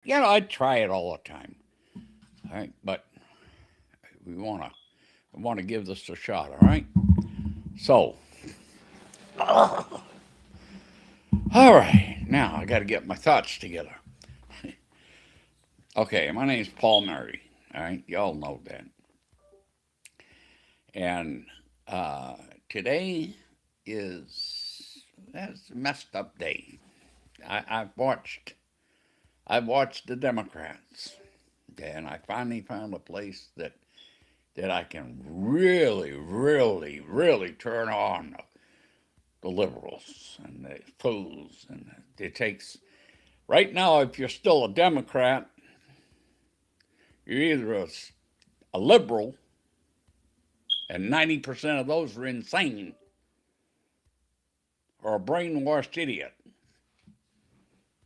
I try it all the time. All right, but we wanna give this a shot. All right. So, all right. Now I got to get my thoughts together. Okay, my name's Paul Murray. All right, y'all know that. And uh, today is that's a messed up day. I've watched the Democrats, and I finally found a place that I can really, really, really turn on the liberals and the fools. And it takes right now. If you're still a Democrat, you're either a liberal, and 90% of those are insane, or a brainwashed idiot.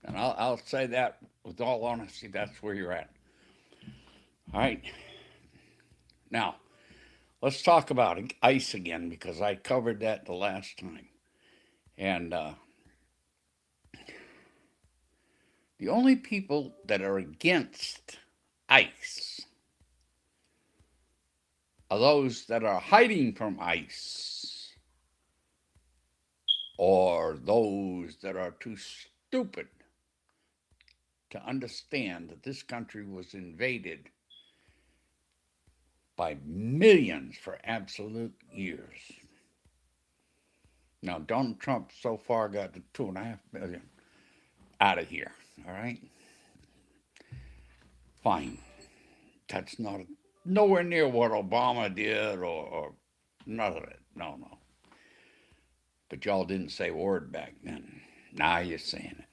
And I'll say that with all honesty, that's where you're at. All right. Now, let's talk about ICE again because I covered that the last time. And the only people that are against ICE are those that are hiding from ICE or those that are too stupid to understand that this country was invaded by millions for absolute years. Now, Donald Trump so far got the 2.5 million out of here. All right, fine. That's not nowhere near what Obama did or none of it. No, no. But y'all didn't say a word back then. Now you're saying it.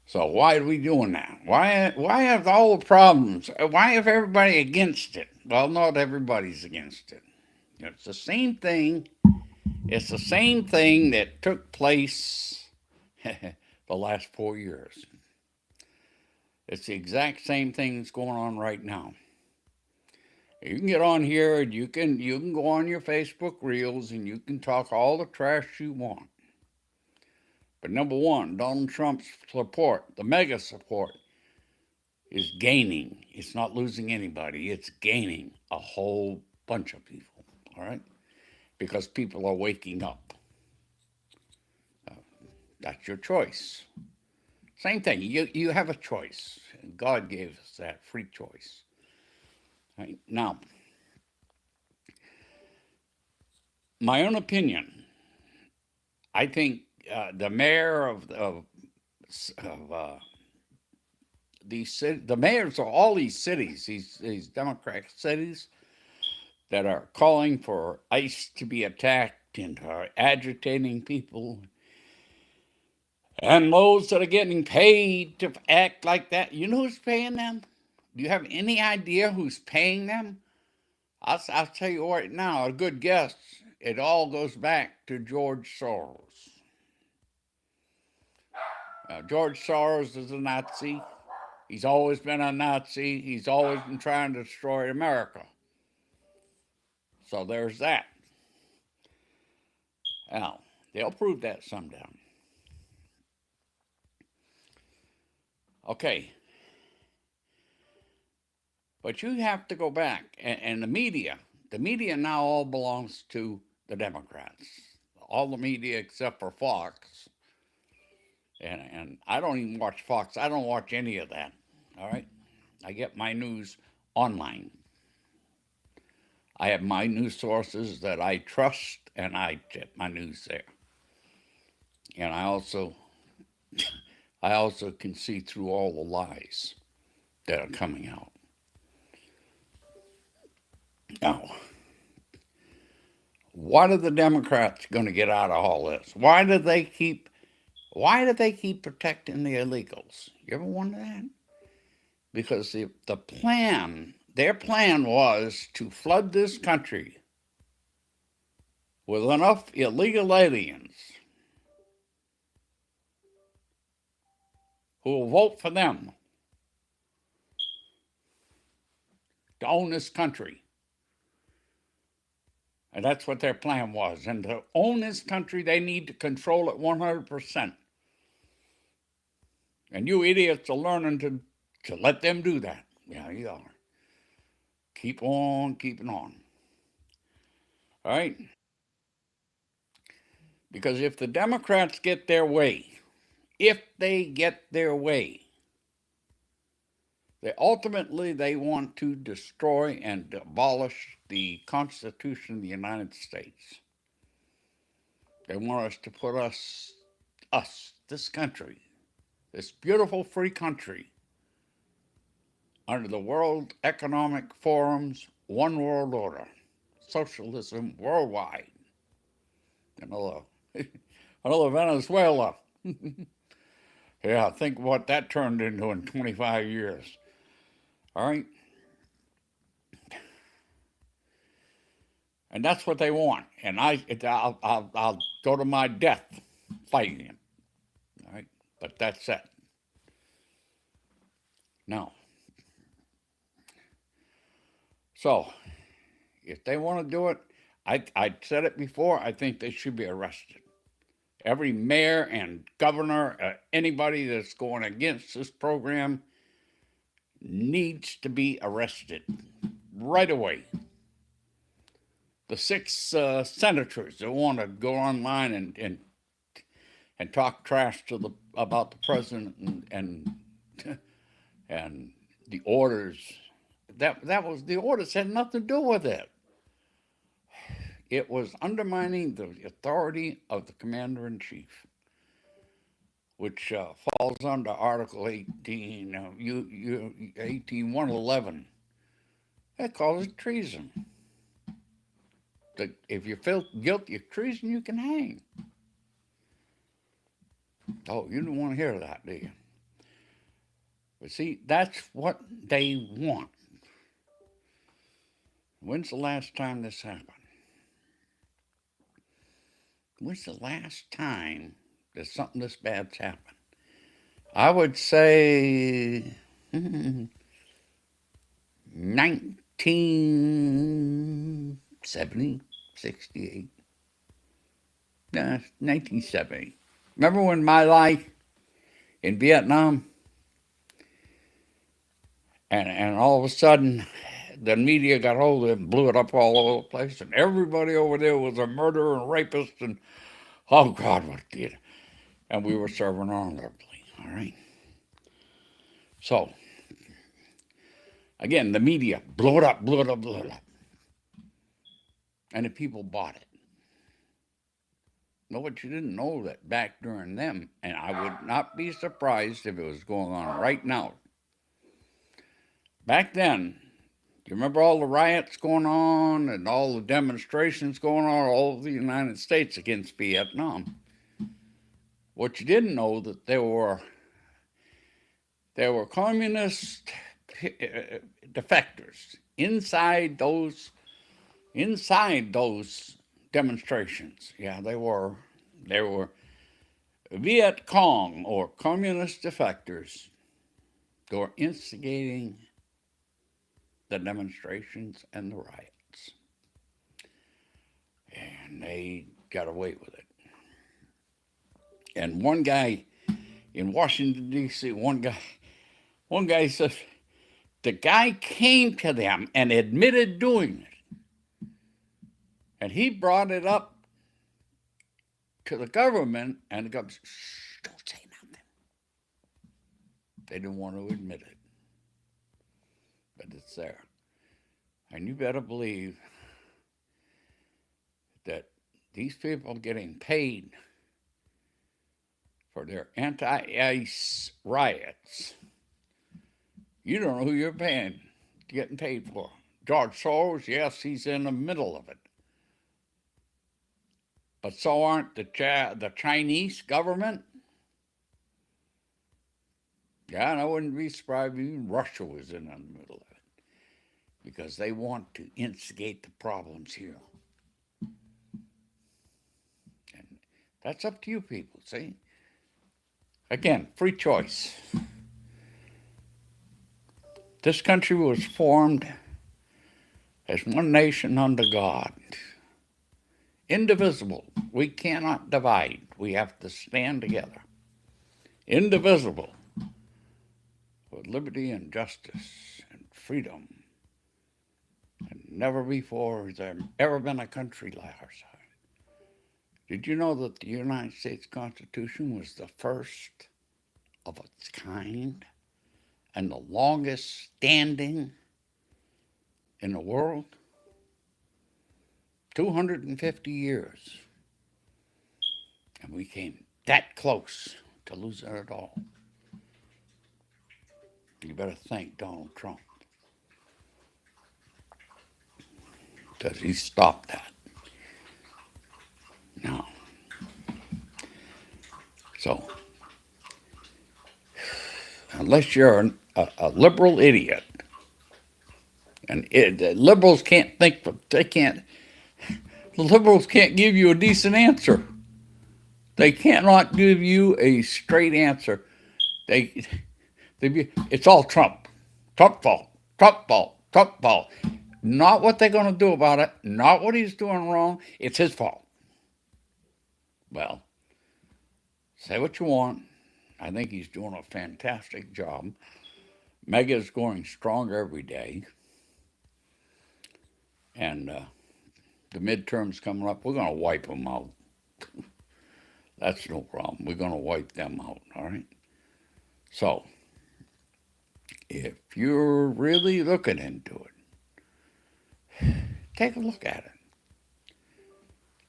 So why are we doing that? Why have all the problems? Why have everybody against it? Well, not everybody's against it. It's the same thing. It's the same thing that took place the last 4 years. It's the exact same thing that's going on right now. You can get on here and you can go on your Facebook reels and you can talk all the trash you want. But number one, Donald Trump's support, the mega support, is gaining. It's not losing anybody. It's gaining a whole bunch of people. All right, because people are waking up. Uh, that's your choice. Same thing. You have a choice. God gave us that free choice. Right? Now, my own opinion. I think the mayor of the mayors of all these cities, these Democratic cities that are calling for ICE to be attacked and are agitating people, and those that are getting paid to act like that. You know who's paying them? Do you have any idea who's paying them? I'll tell you right now, a good guess. It all goes back to George Soros. George Soros is a Nazi. He's always been a Nazi. He's always been trying to destroy America. So there's that. Now, they'll prove that someday. Okay, but you have to go back, and the media now all belongs to the Democrats. All the media except for Fox, and I don't even watch Fox. I don't watch any of that. All right, I get my news online. I have my news sources that I trust, and I get my news there. And I also can see through all the lies that are coming out. Now, what are the Democrats going to get out of all this? Why do they keep protecting the illegals? You ever wonder that? Because their plan was to flood this country with enough illegal aliens who will vote for them to own this country. And that's what their plan was. And to own this country, they need to control it 100%. And you idiots are learning to let them do that. Yeah, you are. Keep on keeping on. All right? Because if the Democrats get their way, if they get their way, they want to destroy and abolish the Constitution of the United States. They want us to put this country, this beautiful free country, under the World Economic Forum's one world order, socialism worldwide. Another, another Venezuela. Yeah, think what that turned into in 25 years. All right? And that's what they want. And I'll go to my death fighting him. All right? But that's it. No. So, if they want to do it, I said it before, I think they should be arrested. Every mayor and governor, anybody that's going against this program needs to be arrested right away. The 6 senators that want to go online and talk trash about the president and the orders, that was, the orders had nothing to do with it. It was undermining the authority of the commander in chief, which falls under Article 18, 18111. That calls it treason. That if you feel guilty of treason, you can hang. Oh, you don't want to hear that, do you? But see, that's what they want. When's the last time this happened? When's the last time that something this bad's happened? I would say 1970, 68. 1970. Remember when My Lai in Vietnam? And all of a sudden, the media got hold of it and blew it up all over the place, and everybody over there was a murderer and rapist, and oh God, what did it? And we were serving honorably, all right? So, again, the media blew it up, blew it up, blew it up. And the people bought it. No, but you didn't know that back during them, and I would not be surprised if it was going on right now. Back then, do you remember all the riots going on and all the demonstrations going on all over the United States against Vietnam? What you didn't know that there were communist defectors inside those demonstrations. Yeah, they were Viet Cong or communist defectors. They were instigating the demonstrations and the riots, and they got away with it. And one guy in Washington D.C., one guy says the guy came to them and admitted doing it, and he brought it up to the government, and the government said, "Shh, don't say nothing." They didn't want to admit it, but it's there. And you better believe that these people getting paid for their anti-ICE riots, you don't know who you're getting paid for. George Soros, yes, he's in the middle of it. But so aren't the Chinese government. Yeah, and I wouldn't be surprised if even Russia was in the middle of it, because they want to instigate the problems here. And that's up to you people, see? Again, free choice. This country was formed as one nation under God. Indivisible. We cannot divide. We have to stand together. Indivisible. with liberty and justice and freedom. And never before has there ever been a country like ours. Did you know that the United States Constitution was the first of its kind and the longest standing in the world? 250 years. And we came that close to losing it all. You better thank Donald Trump, because he stopped that. Now, so, unless you're a liberal idiot, and the liberals can't think, the liberals can't give you a decent answer. They cannot give you a straight answer. It's all Trump. Trump fault. Trump fault. Trump fault. Not what they're going to do about it. Not what he's doing wrong. It's his fault. Well, say what you want. I think he's doing a fantastic job. Mega's going stronger every day. And the midterms coming up, we're going to wipe them out. That's no problem. We're going to wipe them out, all right? So, if you're really looking into it, take a look at it.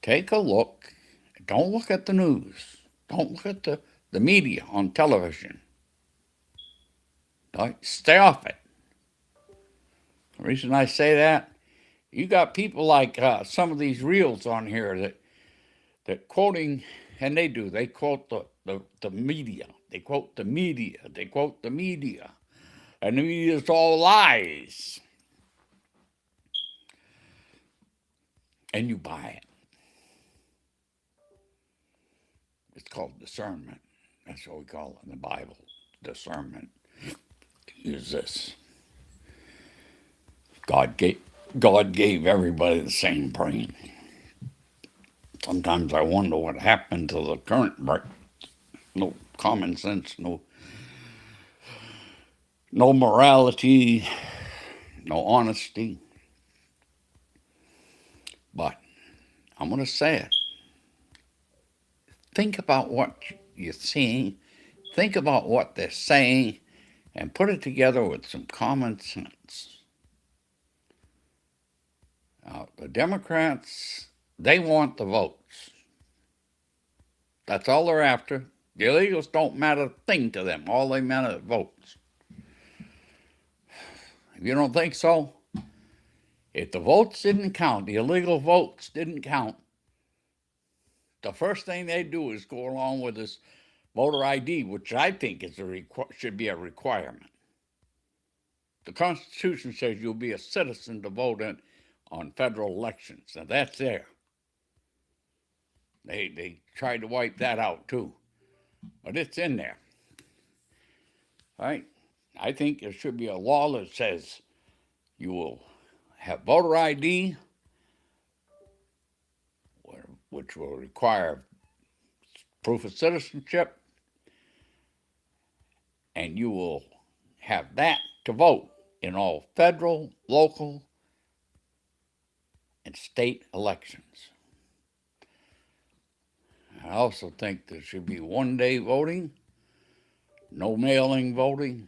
Take a look. Don't look at the news. Don't look at the media on television. Right? Stay off it. The reason I say that, you got people like some of these reels on here that quoting, and they quote the media. They quote the media. They quote the media. And the media is all lies. And you buy it. It's called discernment. That's what we call it in the Bible. Discernment is this. God gave everybody the same brain. Sometimes I wonder what happened to the current brain. No common sense, no morality, no honesty. But I'm going to say it. Think about what you're seeing. Think about what they're saying and put it together with some common sense. The Democrats, they want the votes. That's all they're after. The illegals don't matter a thing to them. All they matter is votes. If you don't think so, if the votes didn't count, the illegal votes didn't count, the first thing they do is go along with this voter ID, which I think is should be a requirement. The Constitution says you'll be a citizen to vote on federal elections. Now that's there. They tried to wipe that out too, but it's in there. All right? I think there should be a law that says you will have voter ID, which will require proof of citizenship, and you will have that to vote in all federal, local, and state elections. I also think there should be one-day voting, no mailing voting.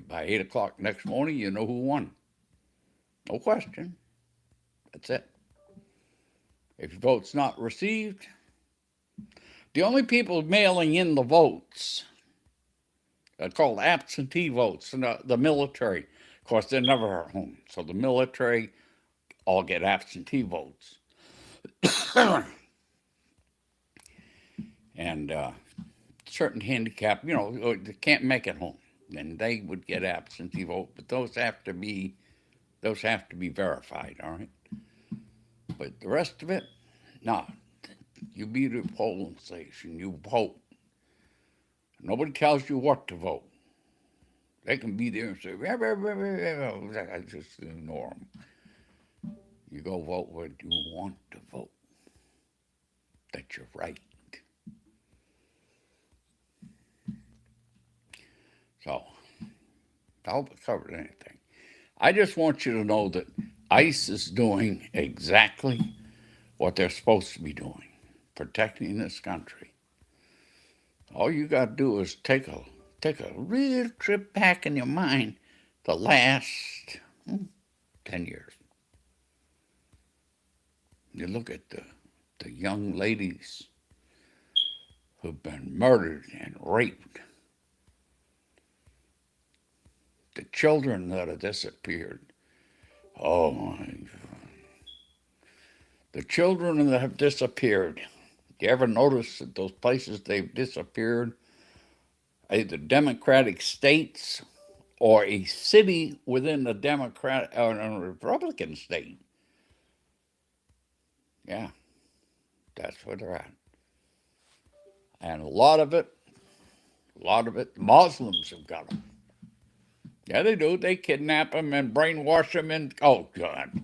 By 8 o'clock next morning, you know who won. No question. That's it. If your vote's not received, the only people mailing in the votes are called absentee votes. And the military, of course, they're never at home. So the military all get absentee votes. And certain handicap, they can't make it home. Then they would get absentee vote, but those have to be verified, all right? But the rest of it, no. You be the polling station, you vote. Nobody tells you what to vote. They can be there and say, I just ignore them. You go vote where you want to vote. That's your right. So, I hope it covered anything. I just want you to know that ICE is doing exactly what they're supposed to be doing, protecting this country. All you got to do is take a real trip back in your mind the last 10 years. You look at the young ladies who've been murdered and raped, the children that have disappeared. Oh my, the children that have disappeared. You ever notice that those places they've disappeared, either Democratic states or a city within the Democrat or a Republican state? Yeah, that's where they're at. And a lot of it, Muslims have got them. Yeah, they do. They kidnap them and brainwash them, and oh God.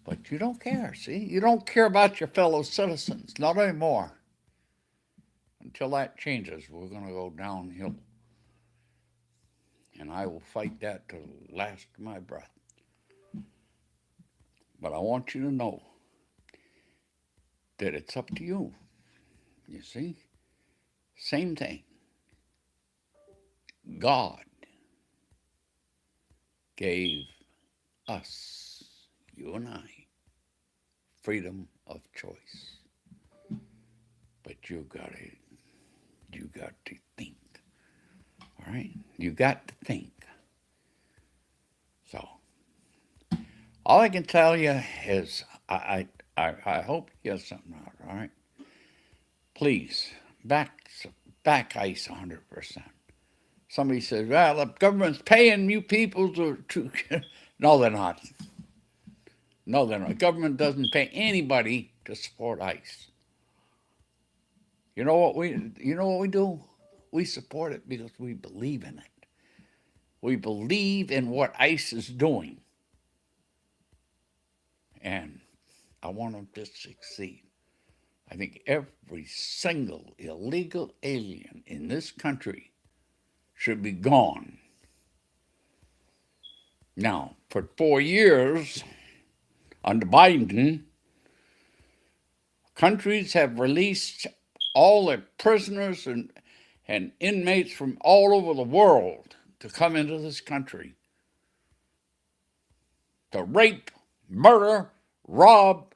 But you don't care. See, you don't care about your fellow citizens, not anymore. Until that changes, we're going to go downhill. And I will fight that to the last of my breath. But I want you to know that it's up to you. You see? Same thing. God gave us, you and I, freedom of choice. But you got to think. All right? You got to think. So, all I can tell you is I hope you get something out, all right? Please, back ICE 100%. Somebody says, well, the government's paying you people to no, they're not. No, they're not. The government doesn't pay anybody to support ICE. You know what we do? We support it because we believe in it. We believe in what ICE is doing. And I want them to succeed. I think every single illegal alien in this country should be gone. Now, for 4 years, under Biden, countries have released all their prisoners and inmates from all over the world to come into this country to rape, murder, rob,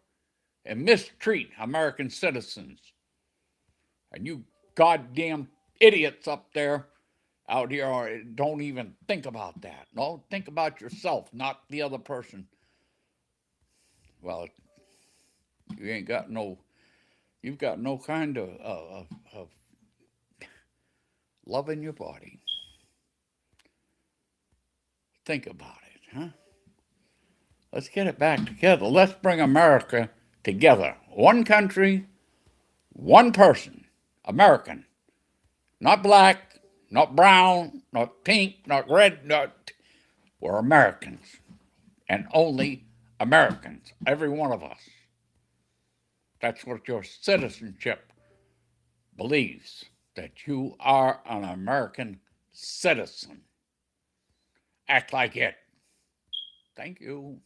and mistreat American citizens. And you goddamn idiots up there, out here, don't even think about that. No, think about yourself, not the other person. Well, you've got no kind of love in your body. Think about it, huh? Let's get it back together. Let's bring America together. One country, one person, American. Not black, not brown, not pink, not red, we're Americans. And only Americans, every one of us. That's what your citizenship believes, that you are an American citizen. Act like it. Thank you.